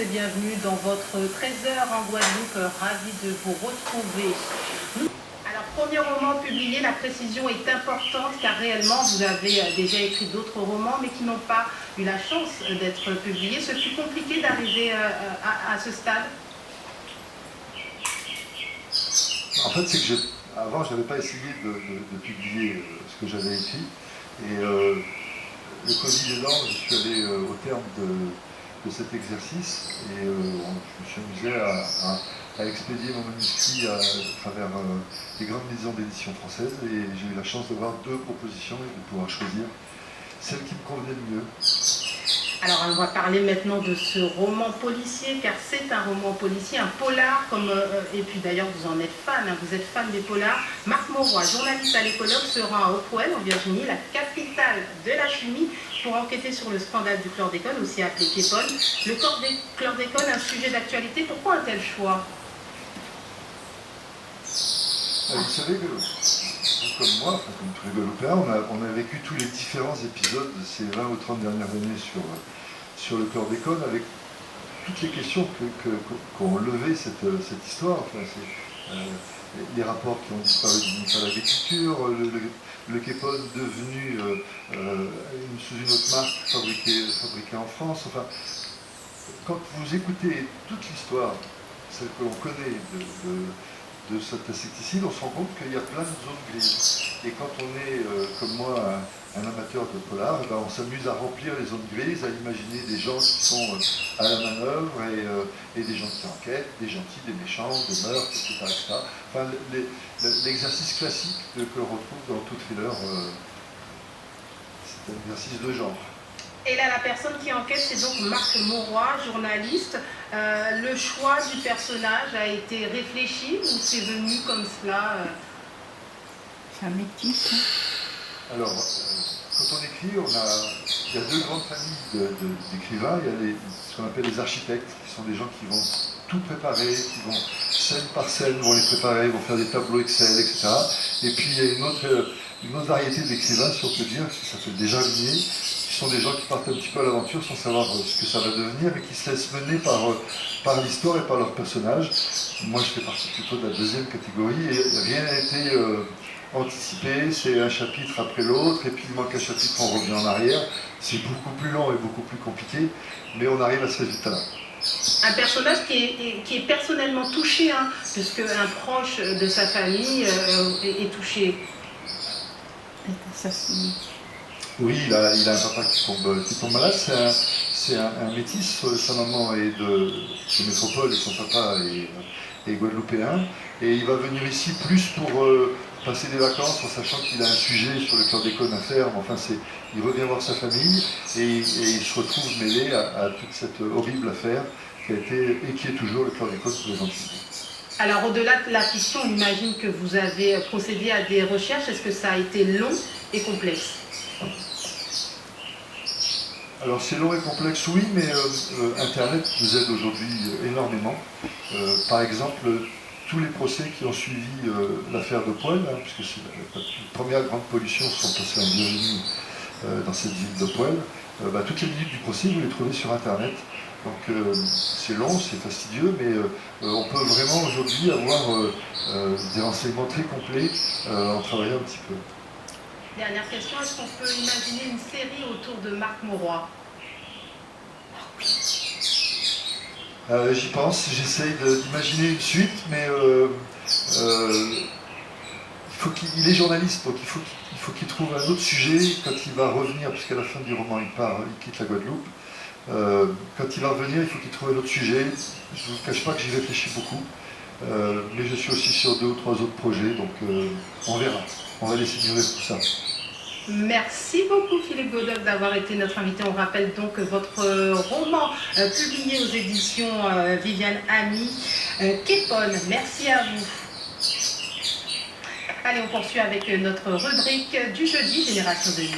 et bienvenue dans votre trésor en Guadeloupe. Ravi de vous retrouver. Alors, premier roman publié, la précision est importante car réellement vous avez déjà écrit d'autres romans mais qui n'ont pas eu la chance d'être publiés. Ce fut compliqué d'arriver à ce stade. En fait, c'est que avant, je n'avais pas essayé de publier ce que j'avais écrit. Et le Covid aidant, je suis allé au terme de cet exercice et je me suis amusé à expédier mon manuscrit à travers les grandes maisons d'édition françaises et j'ai eu la chance d'avoir 2 propositions et de pouvoir choisir celle qui me convenait le mieux. Alors on va parler maintenant de ce roman policier, car c'est un roman policier, un polar, et puis d'ailleurs vous en êtes fan, hein, vous êtes fan des polars. Marc Mauroy, journaliste à l'Écologue, se rend à Hopewell, en Virginie, la capitale de la chimie, pour enquêter sur le scandale du chlordécone, aussi appelé Kepon. Le chlordécone, un sujet d'actualité, pourquoi un tel choix? Vous savez que, comme moi, enfin, comme tous les Guadeloupéens, on a vécu tous les différents épisodes de ces 20 ou 30 dernières années sur le chlordécone, avec toutes les questions qu'ont levé cette histoire. Enfin, les rapports qui ont disparu du ministère de l'Agriculture, le Kepon devenu sous une autre marque fabriquée en France. Enfin, quand vous écoutez toute l'histoire, celle que l'on connaît de cet insecticide, on se rend compte qu'il y a plein de zones grises. Et quand on est, comme moi, un amateur de polar, ben on s'amuse à remplir les zones grises, à imaginer des gens qui sont à la manœuvre et des gens qui enquêtent, des gentils, des méchants, des meurtres, etc. Enfin, l'exercice classique que l'on retrouve dans tout thriller, c'est un exercice de genre. Et là, la personne qui enquête, c'est donc Marc Mauroy, journaliste. Le choix du personnage a été réfléchi ou c'est venu comme cela C'est un métis. Hein. Alors, quand on écrit, il y a 2 grandes familles d'écrivains. Il y a ce qu'on appelle les architectes, qui sont des gens qui vont tout préparer, qui vont scène par scène, vont les préparer, vont faire des tableaux Excel, etc. Et puis il y a une autre variété d'écrivains, si on peut dire, qui s'appelle des jardiniers, qui sont des gens qui partent un petit peu à l'aventure sans savoir ce que ça va devenir, mais qui se laissent mener par l'histoire et par leurs personnages. Moi, je fais partie plutôt de la 2e catégorie, et rien n'a été anticipé, c'est un chapitre après l'autre, et puis il manque un chapitre, on revient en arrière. C'est beaucoup plus long et beaucoup plus compliqué, mais on arrive à ce résultat-là. Un personnage qui est personnellement touché, hein, puisque un proche de sa famille est touché. Oui, il a un papa qui tombe malade, c'est un métis, sa maman est de métropole et son papa est guadeloupéen, et il va venir ici plus pour passer des vacances en sachant qu'il a un sujet sur le chlordécone à faire, mais enfin il revient voir sa famille et il se retrouve mêlé à toute cette horrible affaire qui a été et qui est toujours le chlordécone sous les Antilles. Alors au-delà de la fiction, on imagine que vous avez procédé à des recherches. Est-ce que ça a été long et complexe? Alors c'est long et complexe, oui, mais Internet nous aide aujourd'hui énormément. Par exemple, tous les procès qui ont suivi l'affaire d'Hopewell, hein, puisque c'est les premières grandes pollutions sont passées en Virginie, dans cette ville d'Hopewell, toutes les minutes du procès, vous les trouvez sur Internet. Donc c'est long, c'est fastidieux, mais on peut vraiment aujourd'hui avoir des renseignements très complets en travaillant un petit peu. Dernière question, est-ce qu'on peut imaginer une série autour de Marc Mauroy? J'y pense, j'essaye d'imaginer une suite, mais il est journaliste, donc il faut qu'il trouve un autre sujet quand il va revenir, puisqu'à la fin du roman il quitte la Guadeloupe. Quand il va revenir, il faut qu'il trouve un autre sujet. Je ne vous cache pas que j'y réfléchis beaucoup, mais je suis aussi sur 2 ou 3 autres projets, donc on verra. On va laisser mûrir tout ça. Merci beaucoup Philippe Godoc d'avoir été notre invité. On rappelle donc votre roman publié aux éditions Viviane Ami, Kepon. Merci à vous. Allez, on poursuit avec notre rubrique du jeudi, Génération 2000.